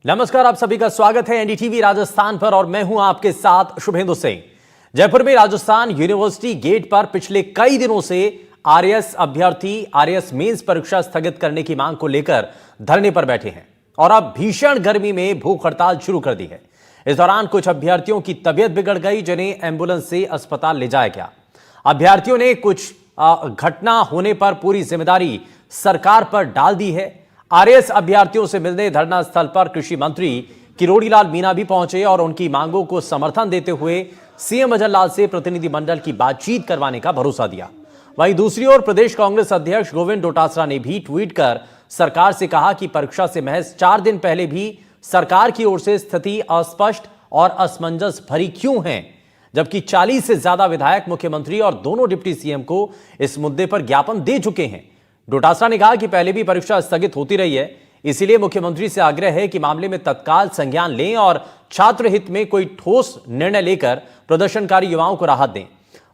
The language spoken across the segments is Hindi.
नमस्कार, आप सभी का स्वागत है एनडीटीवी राजस्थान पर और मैं हूं आपके साथ शुभेंदु सिंह। जयपुर में राजस्थान यूनिवर्सिटी गेट पर पिछले कई दिनों से आरएएस अभ्यर्थी आरएएस मेंस परीक्षा स्थगित करने की मांग को लेकर धरने पर बैठे हैं और अब भीषण गर्मी में भूख हड़ताल शुरू कर दी है। इस दौरान कुछ अभ्यर्थियों की तबीयत बिगड़ गई, जिन्हें एम्बुलेंस से अस्पताल ले जाया गया। अभ्यर्थियों ने कुछ घटना होने पर पूरी जिम्मेदारी सरकार पर डाल दी है। आरएएस अभ्यर्थियों से मिलने धरना स्थल पर कृषि मंत्री किरोड़ीलाल मीणा भी पहुंचे और उनकी मांगों को समर्थन देते हुए सीएम अजय लाल से प्रतिनिधिमंडल की बातचीत करवाने का भरोसा दिया। वहीं दूसरी ओर प्रदेश कांग्रेस अध्यक्ष गोविंद डोटासरा ने भी ट्वीट कर सरकार से कहा कि परीक्षा से महज 4 दिन पहले भी सरकार की ओर से स्थिति अस्पष्ट और असमंजस भरी क्यों है, जबकि 40 से ज्यादा विधायक मुख्यमंत्री और दोनों डिप्टी सीएम को इस मुद्दे पर ज्ञापन दे चुके हैं। डोटासरा ने कहा कि पहले भी परीक्षा स्थगित होती रही है, इसीलिए मुख्यमंत्री से आग्रह है कि मामले में तत्काल संज्ञान लें और छात्र हित में कोई ठोस निर्णय लेकर प्रदर्शनकारी युवाओं को राहत दें।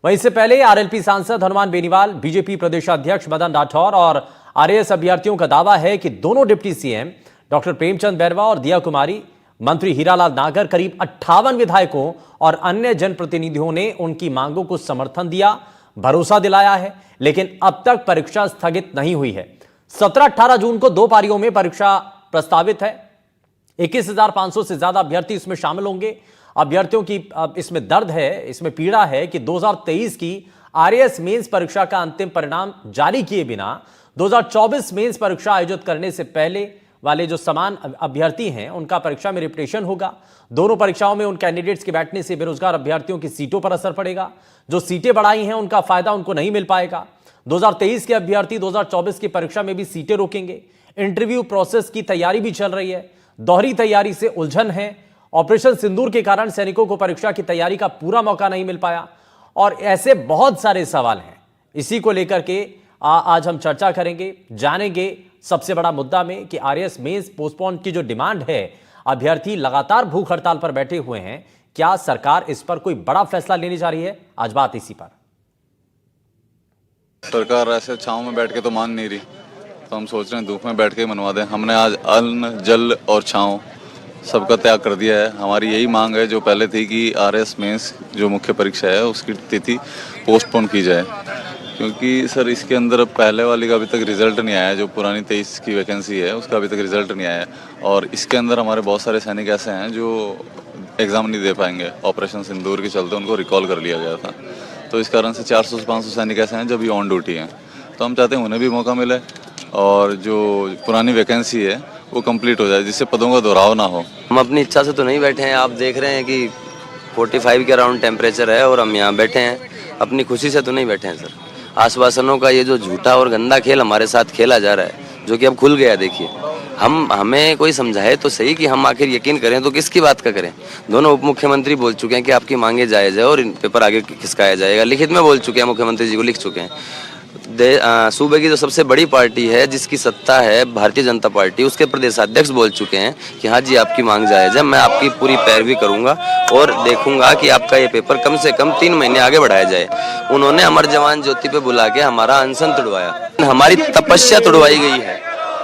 वहीं इससे पहले आरएलपी सांसद हनुमान बेनीवाल, बीजेपी प्रदेशाध्यक्ष मदन राठौर और आरएएस अभ्यर्थियों का दावा है कि दोनों deputy CM doctor Premchand Bairwa और दिया कुमारी, मंत्री हीरालाल नागर, करीब 58 विधायकों और अन्य जनप्रतिनिधियों ने उनकी मांगों को समर्थन दिया, भरोसा दिलाया है, लेकिन अब तक परीक्षा स्थगित नहीं हुई है। 17-18 जून को 2 पारियों में परीक्षा प्रस्तावित है। 21,500 से ज्यादा अभ्यर्थी इसमें शामिल होंगे। अभ्यर्थियों की इसमें दर्द है, इसमें पीड़ा है कि 2023 की आरएएस मेंस परीक्षा का अंतिम परिणाम जारी किए बिना 2024 मेंस परीक्षा आयोजित करने से पहले वाले जो समान अभ्यर्थी हैं उनका परीक्षा में रिपीटेशन होगा। दोनों परीक्षाओं में उन कैंडिडेट्स के बैठने से बेरोजगार अभ्यर्थियों की सीटों पर असर पड़ेगा। जो सीटें बढ़ाई हैं उनका फायदा उनको नहीं मिल पाएगा। 2023 के अभ्यर्थी 2024 की परीक्षा में भी सीटें रोकेंगे। इंटरव्यू प्रोसेस की तैयारी भी चल रही है। दोहरी तैयारी से उलझन है। ऑपरेशन सिंदूर के कारण सैनिकों को परीक्षा की तैयारी का पूरा मौका नहीं मिल पाया और ऐसे बहुत सारे सवाल हैं। इसी को लेकर के आज हम चर्चा करेंगे, जानेंगे सबसे बड़ा मुद्दा में कि आरएएस मेंस पोस्टपोन की जो डिमांड है, अभ्यर्थी लगातार भूख हड़ताल पर बैठे हुए हैं, क्या सरकार इस पर कोई बड़ा फैसला लेने जा रही है? आज बात इसी पर। सरकार ऐसे छांव में बैठ के तो मान नहीं रही, तो हम सोच रहे हैं धूप में बैठ के मनवा दें। हमने आज अन्न, जल और छांव सबका त्याग कर दिया है। हमारी यही मांग है जो पहले थी कि आरएएस मेंस जो मुख्य परीक्षा है उसकी तिथि पोस्टपोन की जाए, क्योंकि सर इसके अंदर पहले वाली का अभी तक रिजल्ट नहीं आया। जो पुरानी 23 की वैकेंसी है उसका अभी तक रिजल्ट नहीं आया और इसके अंदर हमारे बहुत सारे सैनिक ऐसे हैं जो एग्ज़ाम नहीं दे पाएंगे। ऑपरेशन सिंदूर के चलते उनको रिकॉल कर लिया गया था, तो इस कारण से 400 से 500 सैनिक ऐसे हैं जब ये ऑन ड्यूटी हैं। तो हम चाहते हैं उन्हें भी मौका मिले और जो पुरानी वैकेंसी है वो कंप्लीट हो जाए, जिससे पदों का दोहराव ना हो। हम अपनी इच्छा से तो नहीं बैठे हैं। आप देख रहे हैं कि 45 के अराउंड टेम्परेचर है और हम यहाँ बैठे हैं। अपनी खुशी से तो नहीं बैठे हैं सर। आश्वासनों का ये जो झूठा और गंदा खेल हमारे साथ खेला जा रहा है, जो कि अब खुल गया। देखिए, हमें कोई समझाए तो सही कि हम आखिर यकीन करें तो किसकी बात का करें। दोनों उप मुख्यमंत्री बोल चुके हैं कि आपकी मांगे जायज़ है और इन पेपर आगे खिसकाया जाएगा। लिखित में बोल चुके हैं, मुख्यमंत्री जी को लिख चुके हैं। सूबे की जो सबसे बड़ी पार्टी है जिसकी सत्ता है भारतीय जनता पार्टी, उसके प्रदेशाध्यक्ष बोल चुके हैं कि हाँ जी आपकी मांग जायज़ है, मैं आपकी पूरी पैरवी करूंगा और देखूंगा कि आपका ये पेपर कम से कम 3 महीने आगे बढ़ाया जाए। उन्होंने अमर जवान ज्योति पे बुला के हमारा अनशन तुड़वाया, हमारी तपस्या तुड़वाई गई है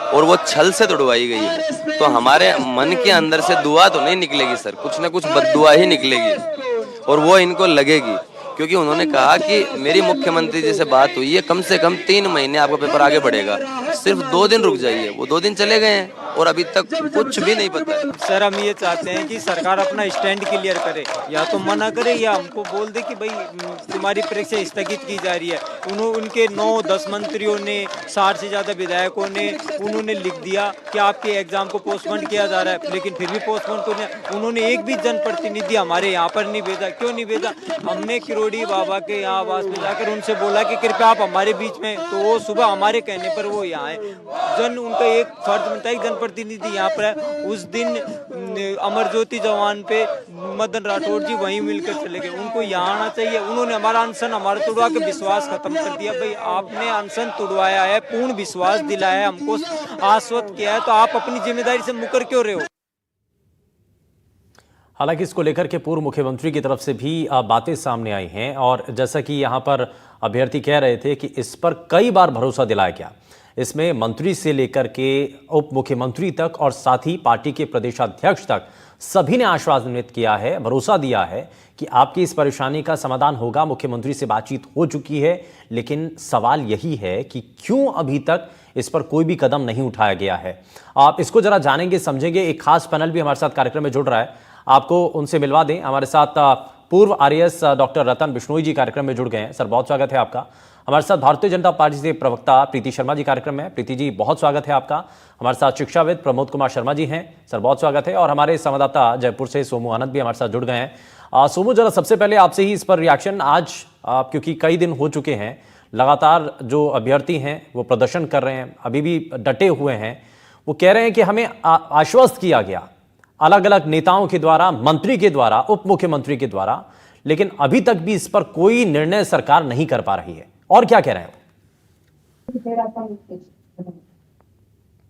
और वो छल से तुड़वाई गई है। तो हमारे मन के अंदर से दुआ तो नहीं निकलेगी सर, कुछ ना कुछ बद्दुआ ही निकलेगी और वो इनको लगेगी, क्योंकि उन्होंने कहा कि मेरी मुख्यमंत्री जी से बात हुई है, कम से कम 3 महीने आपका पेपर आगे बढ़ेगा, सिर्फ 2 दिन रुक जाइए। वो 2 दिन चले गए हैं और अभी तक कुछ भी नहीं पता है। सर हम ये चाहते हैं कि सरकार अपना स्टैंड क्लियर करे, या तो मना करे या हमको बोल दे कि भाई तुम्हारी परीक्षा स्थगित की जा रही है। उनके 9-10 मंत्रियों ने, 60 से ज़्यादा विधायकों ने, उन्होंने लिख दिया कि आपके एग्जाम को पोस्टपोन किया जा रहा है, लेकिन फिर भी पोस्टपोन को नहीं। उन्होंने एक भी जनप्रतिनिधि हमारे यहाँ पर नहीं भेजा। क्यों नहीं भेजा? हमने किरोड़ी बाबा के यहाँ आवास में जाकर उनसे बोला कि कृपया आप हमारे बीच में, तो वो सुबह हमारे कहने पर वो यहाँ आए। उनका एक फर्ज बनता है, जनप्रतिनिधि यहाँ पर है। उस दिन अमर ज्योति जवान पे मदन राठौर जी वहीं मिलकर चले गए। उनको यहाँ आना चाहिए। उन्होंने हमारा अनशन हमारा तुड़वा के विश्वास खत्म कर दिया। भाई आपने अनशन तुड़वाया है, पूर्ण विश्वास दिलाया है, हमको आश्वस्त किया है, तो आप अपनी जिम्मेदारी से मुकर क्यों रहे हो? हालांकि इसको लेकर के पूर्व मुख्यमंत्री की तरफ से भी बातें सामने आई हैं और जैसा कि यहां पर अभ्यर्थी कह रहे थे कि इस पर कई बार भरोसा दिलाया गया इसमें मंत्री से लेकर के उप मुख्यमंत्री तक और साथ ही पार्टी के प्रदेशाध्यक्ष तक सभी ने आश्वासित किया है, भरोसा दिया है कि आपकी इस परेशानी का समाधान होगा। मुख्यमंत्री से बातचीत हो चुकी है, लेकिन सवाल यही है कि क्यों अभी तक इस पर कोई भी कदम नहीं उठाया गया है। आप इसको जरा जानेंगे, समझेंगे। एक खास पैनल भी हमारे साथ कार्यक्रम में जुड़ रहा है, आपको उनसे मिलवा दें। हमारे साथ पूर्व आरएएस डॉक्टर रतन बिश्नोई जी कार्यक्रम में जुड़ गए हैं। सर, बहुत स्वागत है आपका। हमारे साथ भारतीय जनता पार्टी से प्रवक्ता प्रीति शर्मा जी कार्यक्रम में। प्रीति जी, बहुत स्वागत है आपका। हमारे साथ शिक्षाविद प्रमोद कुमार शर्मा जी हैं। सर, बहुत स्वागत है। और हमारे संवाददाता जयपुर से सोमू आनंद भी हमारे साथ जुड़ गए हैं। सोमू, जरा सबसे पहले आपसे ही इस पर रिएक्शन आज, क्योंकि कई दिन हो चुके हैं, लगातार जो अभ्यर्थी हैं वो प्रदर्शन कर रहे हैं, अभी भी डटे हुए हैं। वो कह रहे हैं कि हमें आश्वस्त किया गया अलग अलग नेताओं के द्वारा, मंत्री के द्वारा, उप मुख्यमंत्री के द्वारा, लेकिन अभी तक भी इस पर कोई निर्णय सरकार नहीं कर पा रही है। और क्या कह रहे हैं?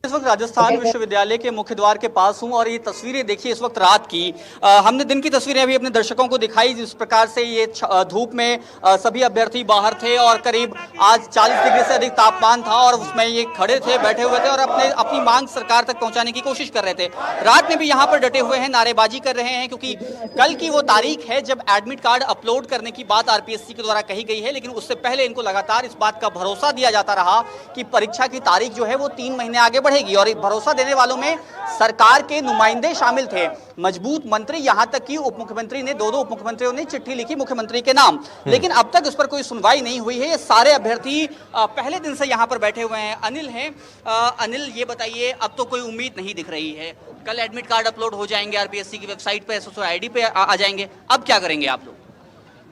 इस वक्त राजस्थान विश्वविद्यालय के मुख्य द्वार के पास हूं और ये तस्वीरें देखिए इस वक्त रात की। हमने दिन की तस्वीरें अभी अपने दर्शकों को दिखाई, जिस प्रकार से ये धूप में सभी अभ्यर्थी बाहर थे और करीब आज 40 डिग्री से अधिक तापमान था और उसमें ये खड़े थे, बैठे हुए थे और अपनी मांग सरकार तक पहुंचाने की कोशिश कर रहे थे। रात में भी यहाँ पर डटे हुए हैं, नारेबाजी कर रहे हैं, क्योंकि कल की वो तारीख है जब एडमिट कार्ड अपलोड करने की बात आरपीएससी के द्वारा कही गई है। लेकिन उससे पहले इनको लगातार इस बात का भरोसा दिया जाता रहा कि परीक्षा की तारीख जो है वो 3 महीने आगे बढ़ेगी। और भरोसा देने वालों में सरकार के नुमाइंदे शामिल थे, मजबूत मंत्री, यहां तक कि उप मुख्यमंत्री ने, 2 उप मुख्यमंत्रियों ने चिट्ठी लिखी मुख्यमंत्री के नाम, लेकिन अब तक उस पर कोई सुनवाई नहीं हुई है। ये सारे अभ्यर्थी पहले दिन से यहां पर बैठे हुए हैं। अनिल हैं। अनिल, ये बताइए, अब तो कोई उम्मीद नहीं दिख रही है। कल एडमिट कार्ड अपलोड हो जाएंगे, आरपीएससी की वेबसाइट पे, एसएसओ आईडी पे आ जाएंगे, अब क्या करेंगे आप लोग?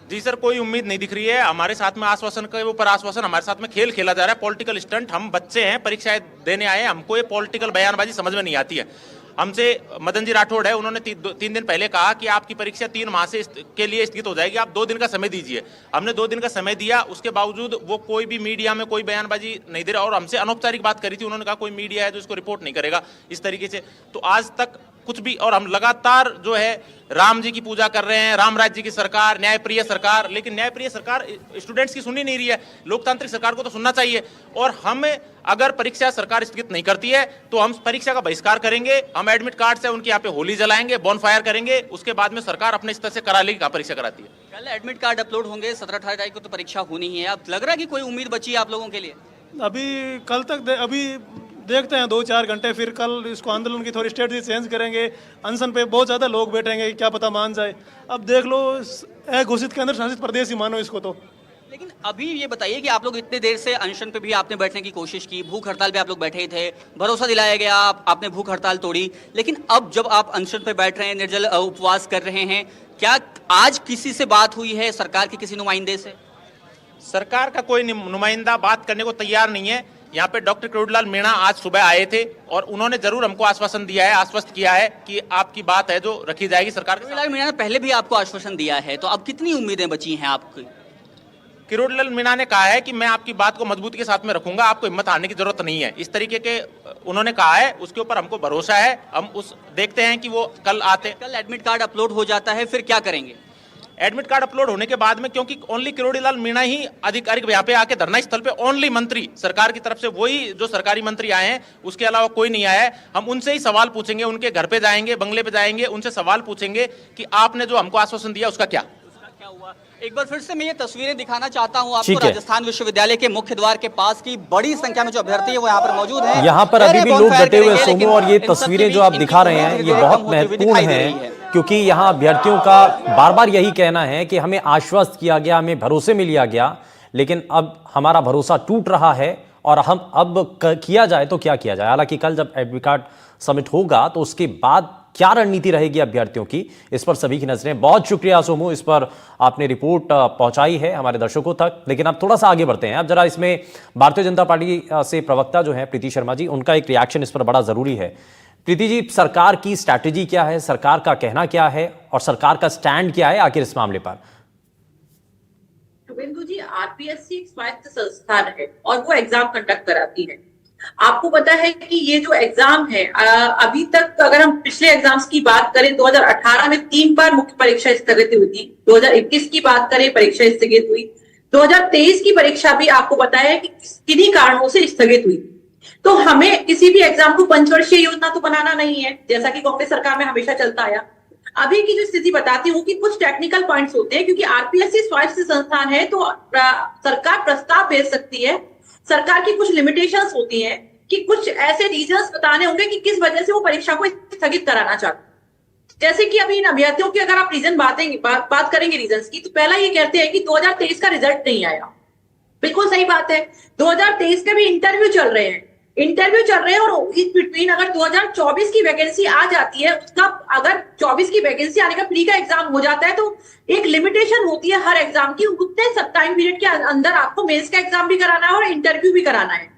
जी सर, कोई उम्मीद नहीं दिख रही है। हमारे साथ में आश्वासन के ऊपर आश्वासन, हमारे साथ में खेल खेला जा रहा है, पॉलिटिकल स्टंट। हम बच्चे हैं, परीक्षाएं देने आए हैं, हमको ये पॉलिटिकल बयानबाजी समझ में नहीं आती है। हमसे मदन जी राठौड़ है, उन्होंने 3 दिन पहले कहा कि आपकी परीक्षा 3 माह से के लिए स्थगित हो जाएगी, आप 2 दिन का समय दीजिए। हमने 2 दिन का समय दिया, उसके बावजूद वो कोई भी मीडिया में कोई बयानबाजी नहीं दे रहा और हमसे अनौपचारिक बात करी थी। उन्होंने कहा कोई मीडिया है जो इसको रिपोर्ट नहीं करेगा, इस तरीके से। तो आज तक कुछ भी, और हम लगातार जो है राम जी की पूजा कर रहे हैं, राम राज्य की सरकार, न्यायप्रिय सरकार, लेकिन न्यायप्रिय सरकार स्टूडेंट्स की सुनी नहीं रही है। लोकतांत्रिक सरकार को तो सुनना चाहिए। और हमें अगर परीक्षा सरकार स्थगित नहीं करती है तो हम परीक्षा का बहिष्कार करेंगे। हम एडमिट कार्ड से उनके यहाँ पे होली जलाएंगे, बॉनफायर करेंगे, उसके बाद में सरकार अपने स्तर से करा लेगी, परीक्षा कराती है। कल एडमिट कार्ड अपलोड होंगे, 17-18 तारीख को तो परीक्षा होनी ही है। अब लग रहा है कि कोई उम्मीद बची है आप लोगों के लिए? अभी कल तक अभी देखते हैं 2-4 घंटे, फिर कल इसको आंदोलन की थोड़ी स्ट्रेटजी चेंज करेंगे। अनशन पे बहुत ज़्यादा लोग बैठेंगे, क्या पता मान जाए। अब देख लो, घोषित केंद्र शासित प्रदेश ही मानो इसको तो। लेकिन अभी ये बताइए कि आप लोग इतने देर से अनशन पे भी आपने बैठने की कोशिश की, भूख हड़ताल पे आप लोग बैठे थे, भरोसा दिलाया गया, आपने भूख हड़ताल तोड़ी, लेकिन अब जब आप अनशन पे बैठ रहे हैं, निर्जल उपवास कर रहे हैं, क्या आज किसी से बात हुई है, सरकार के किसी नुमाइंदे से? सरकार का कोई नुमाइंदा बात करने को तैयार नहीं है। यहाँ पे डॉक्टर किरोड़ीलाल मीणा आज सुबह आए थे और उन्होंने जरूर हमको आश्वासन दिया है, आश्वस्त किया है कि आपकी बात है जो रखी जाएगी सरकार। किरोड़ीलाल मीणा ने पहले भी आपको आश्वासन दिया है, तो अब कितनी उम्मीदें बची हैं आपकी? किरोड़ीलाल मीणा ने कहा है कि मैं आपकी बात को मजबूती के साथ में रखूंगा, आपको हिम्मत हारने की जरूरत नहीं है, इस तरीके के उन्होंने कहा है। उसके ऊपर हमको भरोसा है। हम देखते हैं कि वो कल आते। कल एडमिट कार्ड अपलोड हो जाता है, फिर क्या करेंगे? एडमिट कार्ड अपलोड होने के बाद में, क्योंकि ओनली किरोड़ीलाल मीणा ही आधिकारिक यहाँ पे आके धरना स्थल पे, ओनली मंत्री सरकार की तरफ से वही जो सरकारी मंत्री आए हैं, उसके अलावा कोई नहीं आया है। हम उनसे ही सवाल पूछेंगे, उनके घर पे जाएंगे, बंगले पे जाएंगे, उनसे सवाल पूछेंगे कि आपने जो हमको आश्वासन दिया उसका क्या हुआ। एक बार फिर से मैं ये तस्वीरें दिखाना चाहता हूँ आपको राजस्थान विश्वविद्यालय के मुख्य द्वार के पास की बड़ी संख्या में जो अभ्यर्थी है वो यहाँ पर मौजूद हैं। यहाँ पर अभी भी लोग डटे हुए सोमू, और ये तस्वीरें जो आप दिखा रहे हैं ये बहुत महत्वपूर्ण है, क्योंकि यहाँ अभ्यर्थियों का बार बार यही कहना है कि हमें आश्वस्त किया गया, हमें भरोसे में लिया गया, लेकिन अब हमारा भरोसा टूट रहा है और हम अब किया जाए तो क्या किया जाए। हालांकि कल जब एडमिट कार्ड सबमिट होगा तो उसके बाद क्या रणनीति रहेगी अभ्यर्थियों की, इस पर सभी की नजरें। बहुत शुक्रिया सोमू, इस पर आपने रिपोर्ट पहुंचाई है हमारे दर्शकों तक। लेकिन अब थोड़ा सा आगे बढ़ते हैं। अब जरा इसमें भारतीय जनता पार्टी से प्रवक्ता जो है प्रीति शर्मा जी, उनका एक रिएक्शन इस पर बड़ा जरूरी है। प्रीति जी, सरकार की स्ट्रैटेजी क्या है, सरकार का कहना क्या है और सरकार का स्टैंड क्या है आखिर इस मामले पर? शुभेंदु जी, आरपीएससी एक स्वायत्त संस्थान है और वो एग्जाम कंडक्ट कराती है। आपको पता है कि ये जो एग्जाम है, अभी तक अगर हम पिछले एग्जाम्स की बात करें, 2018 में 3 बार मुख्य परीक्षा स्थगित हुई थी, 2021 की बात करें परीक्षा स्थगित हुई, 2023 की परीक्षा भी आपको पता है कि किन्हीं कारणों से स्थगित हुई। तो हमें किसी भी एग्जाम को पंचवर्षीय योजना तो बनाना नहीं है, जैसा कि कांग्रेस सरकार में हमेशा चलता आया। अभी की जो स्थिति बताती हूँ कि कुछ टेक्निकल पॉइंट्स होते हैं, क्योंकि आरपीएससी स्वायत्त संस्थान है तो सरकार प्रस्ताव भेज सकती है। सरकार की कुछ लिमिटेशंस होती हैं कि कुछ ऐसे रीजंस बताने होंगे कि किस वजह से वो परीक्षा को स्थगित कराना चाहते हैं। जैसे कि अभी इन अभ्यर्थियों की अगर आप रीजन बात करेंगे रीजंस की, तो पहला ये कहते हैं कि 2023 का रिजल्ट नहीं आया। बिल्कुल सही बात है, 2023 के भी इंटरव्यू चल रहे हैं और इस बिटवीन अगर 2024 की वैकेंसी आ जाती है, उसका अगर 24 की वैकेंसी आने का प्री का एग्जाम हो जाता है तो एक लिमिटेशन होती है हर एग्जाम की, उतने सब टाइम पीरियड के अंदर आपको मेंस का एग्जाम भी कराना है और इंटरव्यू भी कराना है,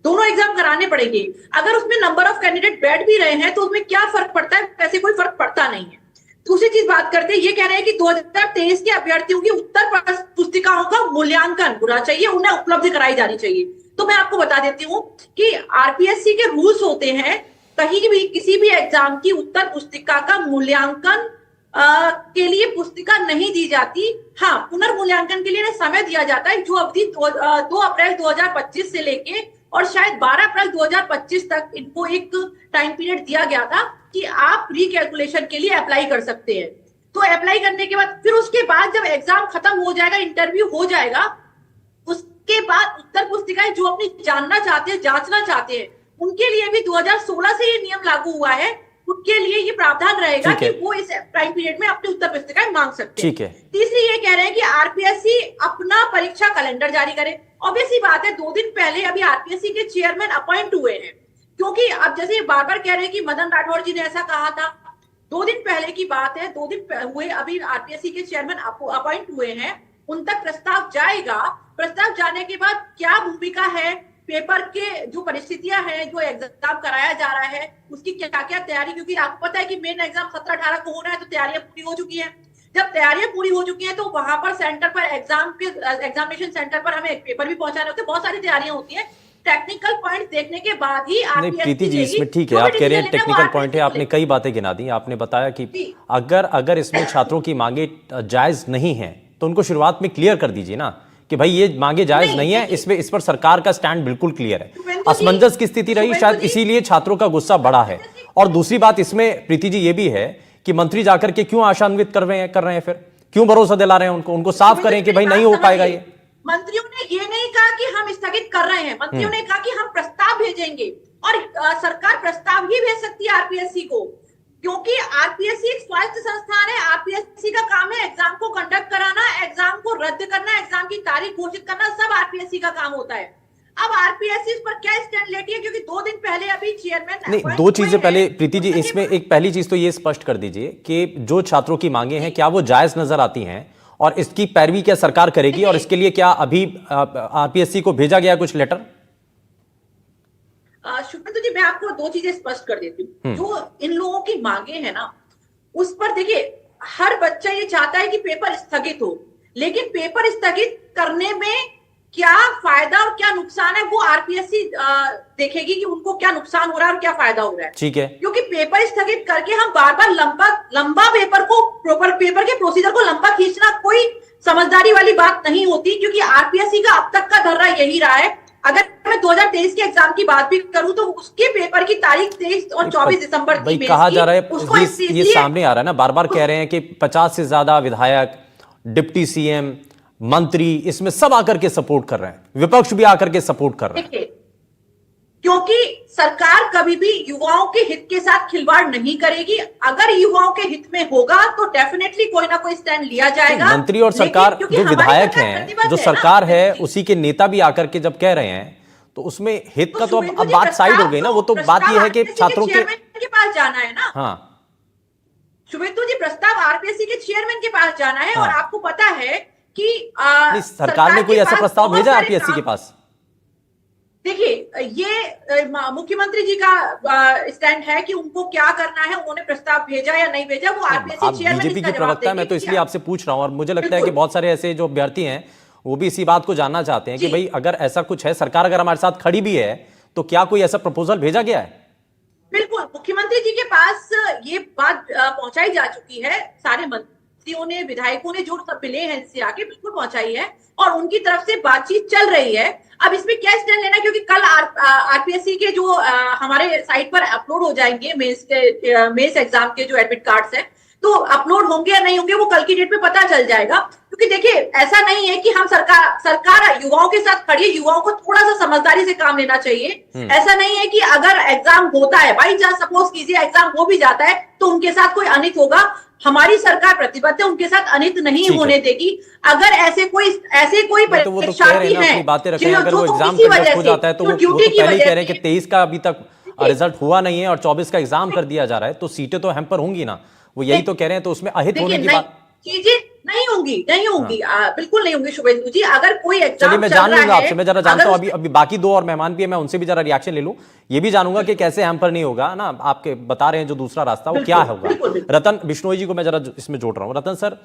दोनों एग्जाम कराने पड़ेंगे। अगर उसमें नंबर ऑफ कैंडिडेट बैठ भी रहे हैं तो उसमें क्या फर्क पड़ता है, वैसे कोई फर्क पड़ता नहीं है। दूसरी चीज बात करते हैं, ये कह रहे हैं कि 2023 के अभ्यर्थियों की उत्तर पुस्तिकाओं का मूल्यांकन होना चाहिए, उन्हें उपलब्ध कराई जानी चाहिए। तो मैं आपको बता देती हूँ कि आरपीएससी के रूल्स होते हैं, कहीं भी किसी भी एग्जाम की उत्तर पुस्तिका का मूल्यांकन के लिए पुस्तिका नहीं दी जाती। हाँ, पुनर्मूल्यांकन के लिए समय दिया जाता है, जो अवधि 2 अप्रैल 2025 से लेके और शायद 12 अप्रैल 2025 तक इनको एक टाइम पीरियड दिया गया था कि आप रिकैलकुलेशन के लिए अप्लाई कर सकते हैं। तो अप्लाई करने के बाद फिर उसके बाद जब एग्जाम खत्म हो जाएगा, इंटरव्यू हो जाएगा, उसके बाद उत्तर पुस्तिकाएं जो अपनी जानना चाहते हैं, जांचना चाहते हैं, उनके लिए भी 2016 से ये नियम लागू हुआ है, उनके लिए ये प्रावधान रहेगा कि वो इस टाइम पीरियड में अपनी उत्तर पुस्तिकाएं मांग सकते हैं। तीसरी ये कह रहे हैं कि आरपीएससी अपना परीक्षा कैलेंडर जारी करे। ऑब्वियसली बात है, 2 दिन पहले अभी आरपीएससी के चेयरमैन अपॉइंट हुए हैं, क्योंकि अब जैसे बार बार कह रहे हैं कि मदन राठौड़ जी ने ऐसा कहा था, 2 दिन पहले की बात है, 2 दिन हुए अभी आरपीएससी के चेयरमैन अपॉइंट हुए हैं, उन तक प्रस्ताव जाएगा। प्रस्ताव जाने के बाद क्या भूमिका है, पेपर के जो परिस्थितियां हैं, जो एग्जाम कराया जा रहा है, उसकी क्या क्या तैयारी, क्योंकि आपको पता है कि मेन एग्जाम 17-18 को होना है, तो तैयारियां पूरी हो चुकी हैं। जब तैयारियां पूरी हो चुकी हैं तो वहां पर सेंटर पर एग्जामिनेशन सेंटर पर हमें एक पेपर भी पहुंचाने होते हैं, बहुत सारी तैयारियां होती है। टेक्निकल पॉइंट देखने के बाद ही नहीं प्रीति जी, इसमें ठीक है, आप कह रहे हैं टेक्निकल पॉइंट है, आपने कई बातें गिना दी। आपने बताया कि अगर इसमें छात्रों की मांगे जायज नहीं है तो उनको शुरुआत में क्लियर कर दीजिए ना कि भाई ये मांगे जायज नहीं है, इस पर सरकार का स्टैंड बिल्कुल क्लियर है। असमंजस की स्थिति रही, शायद इसीलिए छात्रों का गुस्सा बढ़ा है। और दूसरी बात इसमें प्रीति जी ये भी है कि मंत्री जाकर के क्यों आशान्वित कर रहे हैं फिर क्यों भरोसा दिला रहे हैं उनको साफ करें कि भाई नहीं हो पाएगा ये। मंत्रियों ने ये नहीं कहा कि हम स्थगित कर रहे हैं, मंत्रियों ने कहा कि हम प्रस्ताव भेजेंगे, और सरकार प्रस्ताव ही भेज सकती है आरपीएससी को, क्योंकि आरपीएससी एक स्वायत्त संस्थान है। आरपीएससी का काम है एग्जाम को कंडक्ट कराना, एग्जाम को रद्द करना, एग्जाम की तारीख घोषित करना, सब आरपीएससी का काम होता है। अब आरपीएससी इस पर क्या स्टैंड लेती है, क्योंकि 2 दिन पहले अभी चेयरमैन नहीं, 2 चीजें पहले प्रीति जी इसमें एक पहली चीज तो ये स्पष्ट कर दीजिए कि जो छात्रों की मांगे हैं क्या वो जायज नजर आती हैं और इसकी पैरवी क्या सरकार करेगी, और इसके लिए क्या अभी आरपीएससी को भेजा गया कुछ लेटर? शुभेंदु जी, मैं आपको 2 चीजें स्पष्ट कर देती हूँ। जो इन लोगों की मांगे हैं ना, उस पर देखिए, हर बच्चा ये चाहता है कि पेपर स्थगित हो, लेकिन पेपर स्थगित करने में क्या फायदा और क्या नुकसान है वो आरपीएससी देखेगी कि उनको क्या नुकसान हो रहा है और क्या फायदा हो रहा है। ठीक है, क्योंकि पेपर स्थगित करके हम बार बार लंबा पेपर के प्रोसीजर को लंबा खींचना कोई समझदारी वाली बात नहीं होती, क्योंकि आरपीएससी का अब तक का धर्रा यही रहा है। अगर मैं 2023 के एग्जाम की बात भी करूं तो उसके पेपर की तारीख 23 और 24 दिसंबर थी। कहा जा रहा है, ये सामने आ रहा है ना, बार बार कह रहे हैं कि 50 से ज्यादा विधायक, डिप्टी सीएम, मंत्री, इसमें सब आकर के सपोर्ट कर रहे हैं, विपक्ष भी आकर के सपोर्ट कर रहे हैं। क्योंकि सरकार कभी भी युवाओं के हित के साथ खिलवाड़ नहीं करेगी। अगर युवाओं के हित में होगा तो डेफिनेटली कोई ना कोई स्टैंड लिया जाएगा। मंत्री और सरकार, जो विधायक हैं, जो सरकार है, उसी के नेता भी आकर के जब कह रहे हैं तो उसमें हित का तो अब बात साइड हो गई ना। वो तो बात यह है कि छात्रों के पास जाना है ना। हाँ शुभेंदु जी, प्रस्ताव आरपीएससी के चेयरमैन के पास जाना है। और आपको पता है कि सरकार ने कोई ऐसा प्रस्ताव भेजा आरपीएससी के पास? देखिए, ये मुख्यमंत्री जी का स्टैंड है कि उनको क्या करना है, उन्होंने प्रस्ताव भेजा या नहीं भेजा, वो आरपीएससी चेयरमैन बीजेपी की प्रवक्ता है, मैं तो इसलिए आपसे पूछ रहा हूं। और मुझे लगता है कि बहुत सारे ऐसे जो अभ्यर्थी हैं वो भी इसी बात को जानना चाहते हैं कि भाई अगर ऐसा कुछ है, सरकार अगर हमारे साथ खड़ी भी है, तो क्या कोई ऐसा प्रपोजल भेजा गया है? बिल्कुल, मुख्यमंत्री जी के पास ये बात पहुंचाई जा चुकी है सारे मंत्रियों ने, विधायकों ने जो सब मिले हैं इससे आगे बिल्कुल पहुंचाई है और उनकी तरफ से बातचीत चल रही है। अब इसमें क्या स्टैंड लेना, क्योंकि कल आरपीएससी के जो हमारे साइट पर अपलोड हो जाएंगे मेंस एग्जाम के जो एडमिट कार्ड्स हैं, तो अपलोड होंगे या नहीं होंगे वो कल की डेट में पता चल जाएगा। क्योंकि देखिए ऐसा नहीं है कि हम सरकार युवाओं के साथ खड़ी है, युवाओं को थोड़ा सा समझदारी से काम लेना चाहिए। ऐसा नहीं है कि अगर एग्जाम होता है, बाई चांस सपोज कीजिए एग्जाम हो भी जाता है, तो उनके साथ कोई अनित होगा। हमारी सरकार प्रतिबद्ध है, उनके साथ अनित नहीं होने देगी। अगर ऐसे कोई परीक्षार्थी हैं अगर वो एग्जाम कंडक्ट हो जाता है तो वो तो पहले कह रहे हैं कि 23 का अभी तक रिजल्ट हुआ नहीं है और 24 का एग्जाम कर दिया जा रहा है, तो सीटें तो हैम्पर होंगी ना, वो यही तो कह रहे हैं। तो उसमें अहित होने की बात चीजें नहीं होंगी बिल्कुल नहीं होंगी शुभेंदु जी। अगर कोई एग्जाम चलिए मैं जान लूंगा आपसे, मैं जरा जानता हूं अभी बाकी दो और मेहमान भी है, मैं उनसे भी जरा रिएक्शन ले लूं, ये भी जानूंगा कि कैसे हैम्पर नहीं होगा ना, आपके बता रहे हैं जो दूसरा रास्ता वो क्या होगा। रतन बिश्नोई जी को मैं जरा इसमें जोड़ रहा हूं। रतन सर,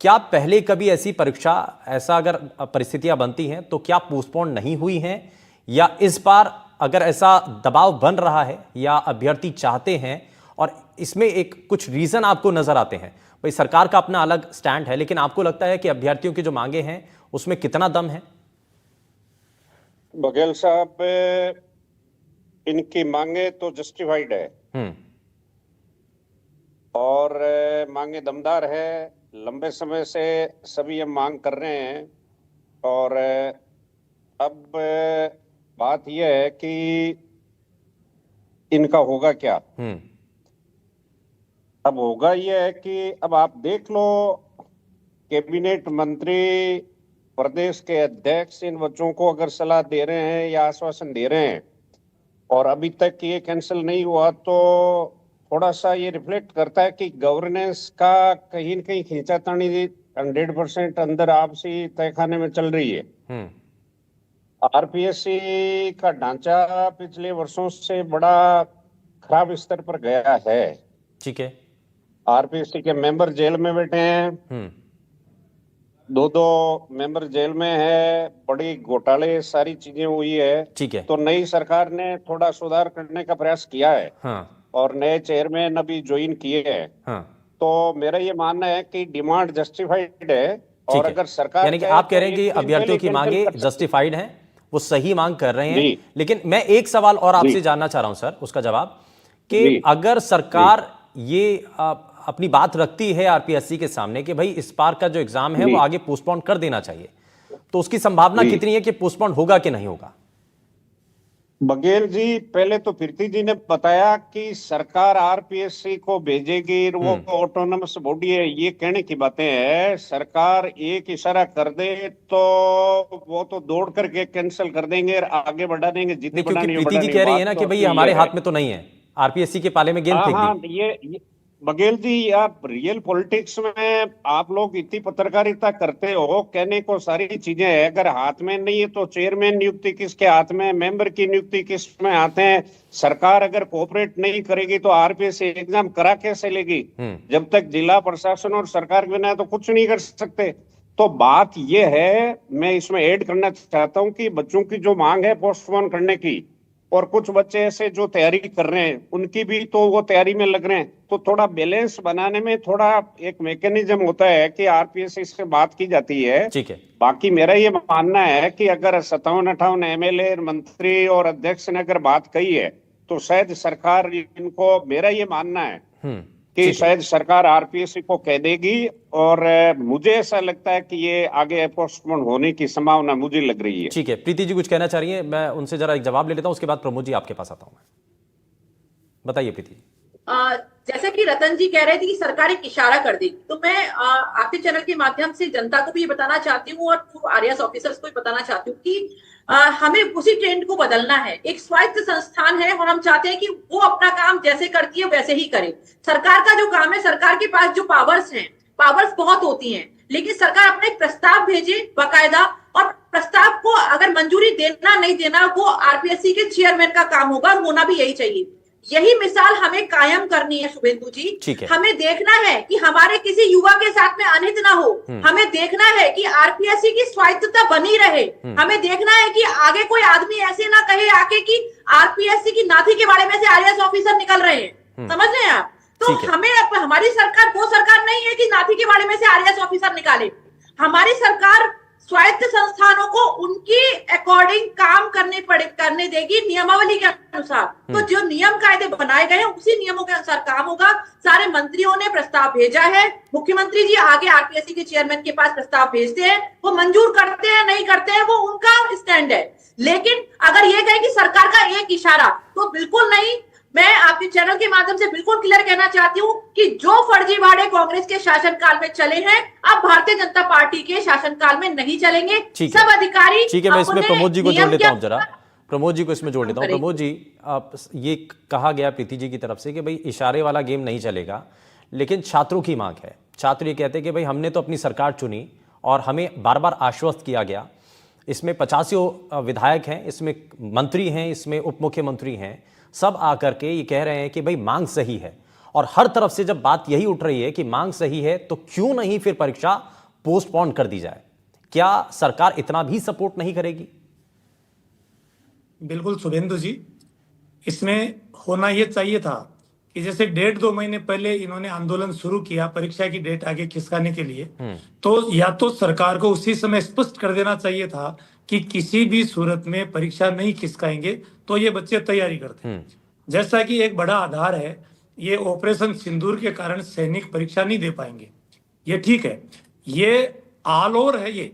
क्या पहले कभी ऐसी परीक्षा, ऐसा अगर परिस्थितियां बनती हैं तो क्या पोस्टपोन नहीं हुई हैं, या इस बार अगर ऐसा दबाव बन रहा है या अभ्यर्थी चाहते हैं और इसमें एक कुछ रीजन आपको नजर आते हैं? भाई सरकार का अपना अलग स्टैंड है, लेकिन आपको लगता है कि अभ्यर्थियों की जो मांगे हैं उसमें कितना दम है? बघेल साहब, इनकी मांगे तो जस्टिफाइड है और मांगे दमदार है। लंबे समय से सभी ये मांग कर रहे हैं और अब बात यह है कि इनका होगा क्या। अब होगा यह है कि अब आप देख लो, कैबिनेट मंत्री, प्रदेश के अध्यक्ष इन बच्चों को अगर सलाह दे रहे हैं या आश्वासन दे रहे हैं और अभी तक ये कैंसिल नहीं हुआ, तो थोड़ा सा ये रिफ्लेक्ट करता है कि गवर्नेंस का कहीं न कहीं खींचातानी 100% अंदर आपसी तहखाने में चल रही है। आरपीएससी का ढांचा पिछले वर्षों से बड़ा खराब स्तर पर गया है। ठीक है, आरपीएससी के मेंबर जेल में बैठे हैं, 2-2 मेंबर जेल में है, बड़ी घोटाले सारी चीजें हुई है। ठीक है, तो नई सरकार ने थोड़ा सुधार करने का प्रयास किया है। हाँ। और नए चेयरमैन अभी ज्वाइन किए हैं। हाँ। तो मेरा ये मानना है कि डिमांड जस्टिफाइड है और अगर सरकार, यानी कि आप कह रहे हैं कि अभ्यर्थियों की मांगे जस्टिफाइड हैं, वो सही मांग कर रहे हैं। लेकिन मैं एक सवाल और आपसे जानना चाह रहा हूं सर, उसका जवाब, कि अगर सरकार ये अपनी बात रखती है आरपीएससी के सामने कि भाई इस बार का जो एग्जाम है वो आगे पोस्टपोन कर देना चाहिए, तो उसकी संभावना कितनी है कि पोस्टपोन होगा कि नहीं होगा? बघेल जी, पहले तो प्रीति जी ने बताया कि सरकार आरपीएससी को भेजेगी, वो ऑटोनमस बॉडी है, ये कहने की बातें हैं। सरकार एक इशारा कर दे तो वो तो दौड़ करके कैंसिल कर देंगे और आगे बढ़ा देंगे। जितनी प्रीति जी कह रही है ना कि भाई हमारे हाथ में तो नहीं है, आरपीएससी के पाले में गेंद फेंक दी। ये बघेल जी, आप रियल पॉलिटिक्स में आप लोग इतनी पत्रकारिता करते हो, कहने को सारी चीजें है, अगर हाथ में नहीं है तो चेयरमैन नियुक्ति किसके हाथ में, मेंबर की नियुक्ति किस में आते हैं? सरकार अगर कोऑपरेट नहीं करेगी तो आरपीएससी एग्जाम करा कैसे लेगी? जब तक जिला प्रशासन और सरकार के बिना तो कुछ नहीं कर सकते। तो बात ये है, मैं इसमें ऐड करना चाहता हूं कि बच्चों की जो मांग है पोस्टपोन करने की, और कुछ बच्चे ऐसे जो तैयारी कर रहे हैं उनकी भी तो वो तैयारी में लग रहे हैं, तो थोड़ा बैलेंस बनाने में थोड़ा एक मैकेनिज्म होता है कि आरपीएससी से बात की जाती है। ठीक है। बाकी मेरा ये मानना है कि अगर 57-58 एमएलए, मंत्री और अध्यक्ष ने अगर बात कही है तो शायद सरकार इनको, मेरा ये मानना है कि शायद सरकार आरपीएससी को कह देगी, और मुझे ऐसा लगता है कि ये आगे पोस्टपोन होने की संभावना मुझे लग रही है। ठीक है, प्रीति जी कुछ कहना चाह रही है, मैं उनसे जरा एक जवाब ले लेता हूं, उसके बाद प्रमोद जी आपके पास आता हूं। बताइए प्रीति जी। जैसा कि रतन जी कह रहे थे कि सरकार एक इशारा कर देगी, तो मैं आपके चैनल के माध्यम से जनता को भी ये बताना चाहती हूँ और पूर्व आरएएस ऑफिसर्स को भी बताना चाहती हूँ कि हमें उसी ट्रेंड को बदलना है। एक स्वायत्त संस्थान है और हम चाहते हैं कि वो अपना काम जैसे करती है वैसे ही करे। सरकार का जो काम है, सरकार के पास जो पावर्स हैं, पावर्स बहुत होती हैं, लेकिन सरकार अपना एक प्रस्ताव भेजे बाकायदा, और प्रस्ताव को अगर मंजूरी देना नहीं देना वो आरपीएससी के चेयरमैन का काम होगा, और होना भी यही चाहिए। यही मिसाल हमें कायम करनी है शुभेंदु जी। हमें देखना है कि हमारे किसी युवा के साथ में अनित ना हो, हमें देखना है कि आरपीएससी की स्वायत्तता बनी रहे, हमें देखना है कि आगे कोई आदमी ऐसे ना कहे आके कि आरपीएससी की नाथी के बारे में से आरएएस ऑफिसर निकल रहे हैं। समझ रहे हैं आप? तो ठीक है। हमें हमारी सरकार वो सरकार नहीं है कि नाथी के बाड़े में से आरएएस ऑफिसर निकाले। हमारी सरकार स्वायत्त संस्थानों को उनकी अकॉर्डिंग काम करने देगी नियमावली के अनुसार। तो जो नियम कायदे बनाए गए हैं उसी नियमों के अनुसार काम होगा। सारे मंत्रियों ने प्रस्ताव भेजा है, मुख्यमंत्री जी आगे आरपीएससी के चेयरमैन के पास प्रस्ताव भेजते हैं, वो मंजूर करते हैं नहीं करते हैं वो उनका स्टैंड है। लेकिन अगर ये कहे कि सरकार का एक इशारा, तो बिल्कुल नहीं। मैं आपके चैनल के माध्यम से बिल्कुल क्लियर कहना चाहती हूँ कि जो फर्जीवाड़े कांग्रेस के शासनकाल में चले हैं अब भारतीय जनता पार्टी के शासनकाल में नहीं चलेंगे। सब अधिकारी, ठीक है, मैं इसमें प्रमोद जी को जोड़ लेता हूं जरा। प्रमोद जी को इसमें जोड़ लेता हूं। प्रमोद जी, आप ये कहा गया प्रीति जी की तरफ से कि भाई इशारे वाला गेम नहीं चलेगा, लेकिन छात्रों की मांग है। छात्र ये कहते हैं कि भाई हमने तो अपनी सरकार चुनी और हमें बार बार आश्वस्त किया गया। इसमें 85 विधायक हैं, इसमें मंत्री हैं, इसमें उप मुख्यमंत्री हैं, सब आकर के ये कह रहे हैं कि भाई मांग सही है। और हर तरफ से जब बात यही उठ रही है कि मांग सही है तो क्यों नहीं फिर परीक्षा पोस्टपोन कर दी जाए? क्या सरकार इतना भी सपोर्ट नहीं करेगी? बिल्कुल शुभेंदु जी, इसमें होना यह चाहिए था कि जैसे 1.5-2 महीने पहले इन्होंने आंदोलन शुरू किया परीक्षा की डेट आगे खिसकाने के लिए, तो या तो सरकार को उसी समय स्पष्ट कर देना चाहिए था कि किसी भी सूरत में परीक्षा नहीं खिसकाएंगे तो ये बच्चे तैयारी करते हैं। जैसा कि एक बड़ा आधार है, ये ऑपरेशन सिंदूर के कारण सैनिक परीक्षा नहीं दे पाएंगे, ये ठीक है, ये ऑल ओवर है ये,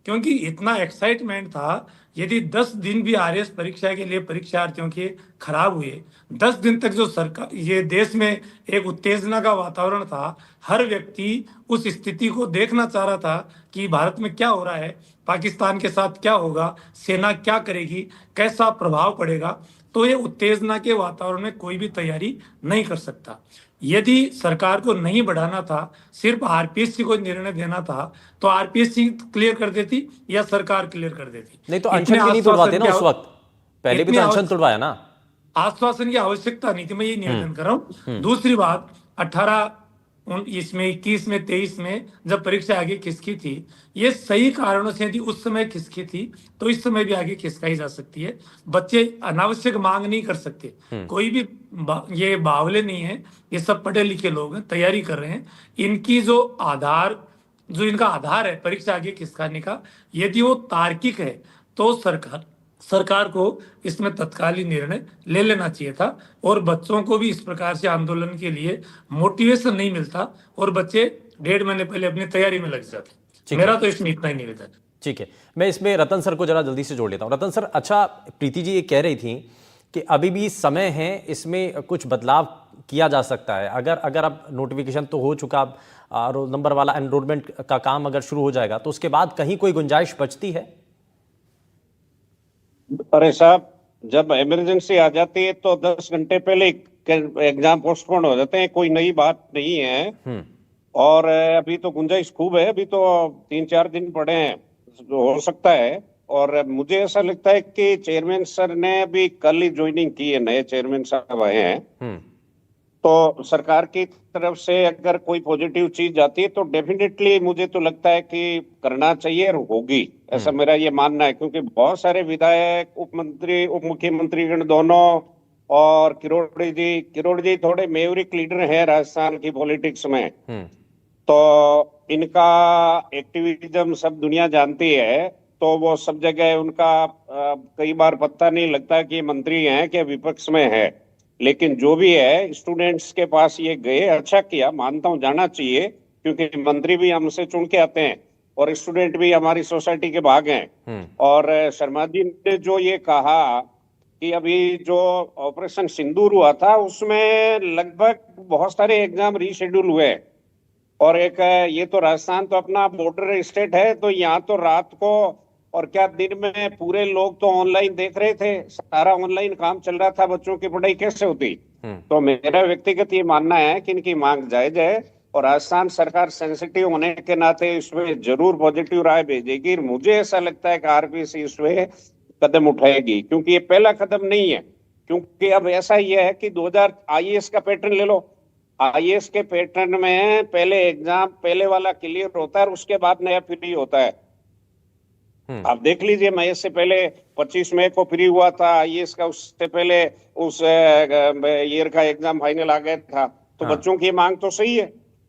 क्योंकि इतना एक्साइटमेंट था। यदि 10 दिन भी आरएएस परीक्षा के लिए परीक्षार्थियों के खराब हुए, 10 दिन तक जो सरकार, ये देश में एक उत्तेजना का वातावरण था, हर व्यक्ति उस स्थिति को देखना चाह रहा था कि भारत में क्या हो रहा है, पाकिस्तान के साथ क्या होगा, सेना क्या करेगी, कैसा प्रभाव पड़ेगा, तो ये उत्तेजना के वातावरण में कोई भी तैयारी नहीं कर सकता। यदि सरकार को नहीं बढ़ाना था, सिर्फ आरपीएससी को निर्णय देना था, तो आरपीएससी क्लियर कर देती या सरकार क्लियर कर देती। नहीं तो अनशन भी नहीं तुड़वाते ना उस वक्त, पहले भी तो अनशन तुड़वाया ना। आश्वासन की आवश्यकता नहीं थी, मैं ये निवेदन कर रहा हूँ। दूसरी बात, 18 इसमें 21 में 23 में जब परीक्षा आगे खिसकी थी, ये सही कारणों से यदि उस समय खिसकी थी तो इस समय भी आगे खिसकाई जा सकती है। बच्चे अनावश्यक मांग नहीं कर सकते, कोई भी ये बावले नहीं है, ये सब पढ़े लिखे लोग हैं, तैयारी कर रहे हैं। इनकी जो इनका आधार है परीक्षा आगे खिसकाने का, यदि वो तार्किक है तो सरकार को इसमें तत्कालीन निर्णय ले लेना चाहिए था, और बच्चों को भी इस प्रकार से आंदोलन के लिए मोटिवेशन नहीं मिलता और बच्चे 1.5 महीने पहले अपनी तैयारी में लग जाते। मेरा तो इसमें इतना ही निवेदन। ठीक है, मैं इसमें रतन सर को जरा जल्दी से जोड़ लेता हूं। रतन सर, अच्छा, प्रीति जी ये कह रही थी कि अभी भी समय है, इसमें कुछ बदलाव किया जा सकता है। अगर अब नोटिफिकेशन तो हो चुका, रोल नंबर वाला एनरोलमेंट का काम अगर शुरू हो जाएगा तो उसके बाद कहीं कोई गुंजाइश बचती है? अरे साहब, जब इमरजेंसी आ जाती है तो 10 घंटे पहले एग्जाम पोस्टपोन हो जाते हैं, कोई नई बात नहीं है। और अभी तो गुंजाइश खूब है, अभी तो 3-4 दिन पड़े हैं, हो सकता है। और मुझे ऐसा लगता है कि चेयरमैन सर ने अभी कल ही ज्वाइनिंग की है, नए चेयरमैन साहब आए हैं, तो सरकार की तरफ से अगर कोई पॉजिटिव चीज आती है तो डेफिनेटली मुझे तो लगता है कि करना चाहिए और होगी, ऐसा मेरा ये मानना है। क्योंकि बहुत सारे विधायक, उप मुख्यमंत्रीगण दोनों, और किरोड़ जी थोड़े मेवरिक लीडर हैं राजस्थान की पॉलिटिक्स में, तो इनका एक्टिविज्म सब दुनिया जानती है, तो वो सब जगह उनका कई बार पता नहीं लगता कि मंत्री हैं कि विपक्ष में है। लेकिन जो भी है, स्टूडेंट्स के पास ये गए, अच्छा किया, मानता हूँ, जाना चाहिए, क्योंकि मंत्री भी हमसे चुन के आते हैं और स्टूडेंट भी हमारी सोसाइटी के भाग हैं। और शर्मा जी ने जो ये कहा कि अभी जो ऑपरेशन सिंदूर हुआ था उसमें लगभग बहुत सारे एग्जाम रीशेड्यूल हुए, और एक ये तो राजस्थान तो अपना बॉर्डर स्टेट है, तो यहाँ तो रात को और क्या दिन में पूरे लोग तो ऑनलाइन देख रहे थे, सारा ऑनलाइन काम चल रहा था, बच्चों की पढ़ाई कैसे होती। तो मेरा व्यक्तिगत ये मानना है कि इनकी मांग जायज है, और राजस्थान सरकार सेंसिटिव होने के नाते इसमें जरूर पॉजिटिव राय भेजेगी। मुझे ऐसा लगता है कि आरपीएससी इसमें कदम उठाएगी, क्योंकि ये पहला कदम नहीं है। क्योंकि अब ऐसा ही है कि 2000 आईएएस का पैटर्न ले लो, आईएएस के पैटर्न में पहले एग्जाम पहले वाला क्लियर होता है और उसके बाद नया फ्री होता है। आप देख लीजिए, मई से पहले 25 मई को फ्री हुआ था आईएएस का, उससे पहले उस ईयर का एग्जाम फाइनल आ गया था। तो हाँ। बच्चों की मांग तो सही है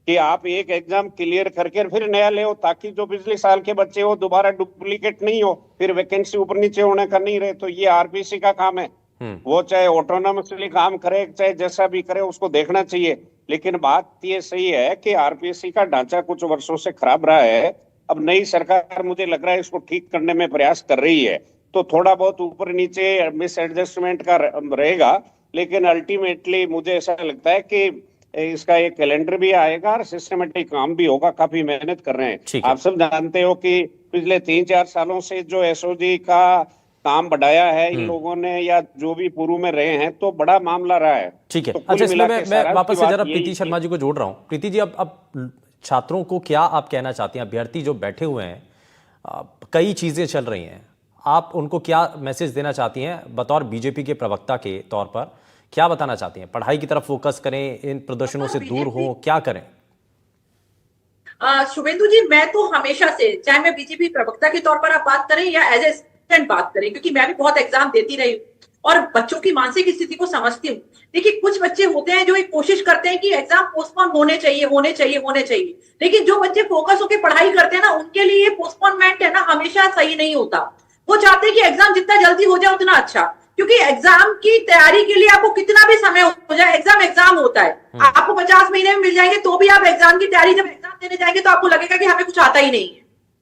कि आप एक एग्जाम क्लियर करके फिर नया ले हो, ताकि जो पिछले साल के बच्चे हो दोबारा डुप्लीकेट नहीं हो, फिर वैकेंसी ऊपर नीचे होने का नहीं रहे। तो ये आरपीएससी का काम है, वो चाहे ऑटोनोमसली काम करे चाहे जैसा भी करे, उसको देखना चाहिए। लेकिन बात ये सही है कि आरपीएससी का ढांचा कुछ वर्षों से खराब रहा है। अब नई सरकार मुझे लग रहा है इसको ठीक करने में प्रयास कर रही है, तो थोड़ा बहुत ऊपर नीचे मिस एडजस्टमेंट का रहेगा, लेकिन अल्टीमेटली मुझे ऐसा लगता है कि इसका एक कैलेंडर भी आएगा और सिस्टमेटिक काम भी होगा। काफी मेहनत कर रहे ठीक हैं। है। आप सब जानते हो कि पिछले 3-4 सालों से जो एसओजी का काम बढ़ाया है इन लोगों ने, या जो भी पूर्व में रहे हैं, तो बड़ा मामला रहा है। ठीक है। तो कुल अच्छा, इसमें मिला के मैं सारांश वापस की से बात जरा यही प्रीति शर्मा जी को जोड़ रहा हूं। प्रीति जी, अब छात्रों को क्या आप कहना चाहती हैं? अभ्यर्थी जो बैठे हुए हैं, कई चीजें चल रही हैं, आप उनको क्या मैसेज देना चाहती हैं बतौर बीजेपी के प्रवक्ता के तौर पर? क्या बताना चाहती हैं? पढ़ाई की तरफ फोकस करें, इन प्रदर्शनों से दूर हो, क्या करें? शुभेंदु जी, मैं तो हमेशा से, चाहे मैं बीजेपी प्रवक्ता के तौर पर आप बात करें या एज ए स्टूडेंट बात करें, क्योंकि मैं भी बहुत एग्जाम देती रही हूँ और बच्चों की मानसिक स्थिति को समझती हूँ। देखिए, कुछ बच्चे होते हैं जो एक कोशिश करते हैं कि एग्जाम पोस्टपोन होने चाहिए होने चाहिए होने चाहिए, लेकिन जो बच्चे फोकस होकर पढ़ाई करते हैं ना, उनके लिए पोस्टपोनमेंट है ना हमेशा सही नहीं होता। वो चाहते हैं कि एग्जाम जितना जल्दी हो जाए उतना अच्छा, क्योंकि एग्जाम की तैयारी के लिए आपको कितना भी समय हो जाए, एग्जाम होता है। आपको 50 महीने में मिल जाएंगे तो भी आप एग्जाम की तैयारी, जब एग्जाम देने जाएंगे तो आपको लगेगा कि हमें कुछ आता ही नहीं है।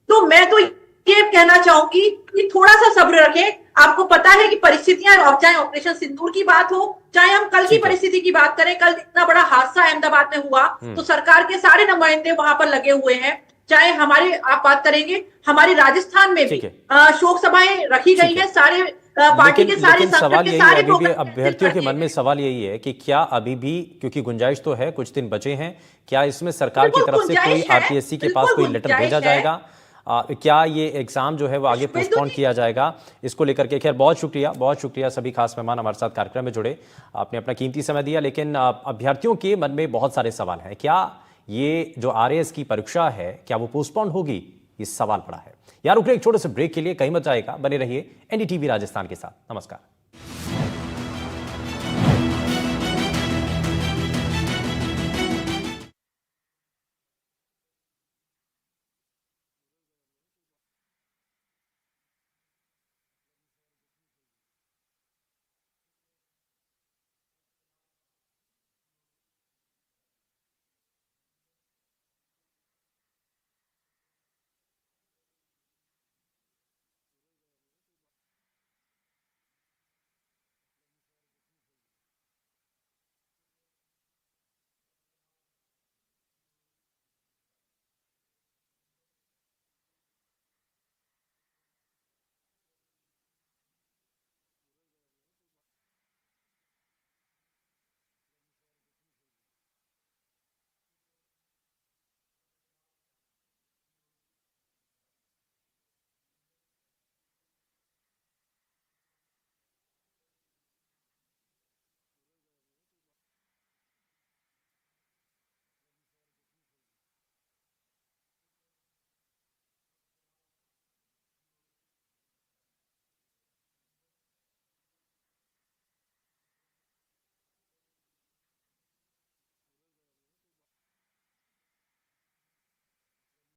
तो मैं तो ये कहना चाहूंगी कि थोड़ा सा सब्र रखें। आपको पता है कि परिस्थितियां, चाहे ऑपरेशन सिंदूर की बात हो, चाहे हम कल की परिस्थिति की बात करें, कल इतना बड़ा हादसा अहमदाबाद में हुआ तो सरकार के सारे नुमाइंदे वहां पर लगे हुए हैं। चाहे हमारे, आप बात करेंगे हमारे राजस्थान में भी शोक सभाएं रखी गई है, सारे पार्टी के सारे सवाल यही है, सारे अभी भी अभ्यर्थियों के मन में सवाल यही है कि क्या अभी भी, क्योंकि गुंजाइश तो है, कुछ दिन बचे हैं, क्या इसमें सरकार की तरफ से कोई आरपीएससी के पास कोई लेटर भेजा जाएगा? क्या ये एग्जाम जो है वो आगे पोस्टपोन किया जाएगा? इसको लेकर के खैर बहुत शुक्रिया सभी खास मेहमान हमारे साथ कार्यक्रम में जुड़े, आपने अपना कीमती समय दिया। लेकिन अभ्यर्थियों के मन में बहुत सारे सवाल हैं। क्या ये जो आरएएस की परीक्षा है क्या वो पोस्टपोन होगी? ये सवाल पड़ा है। यार रुक रहे एक छोटे से ब्रेक के लिए, कहीं मत जाएगा, बने रहिए एनडीटीवी राजस्थान के साथ। नमस्कार।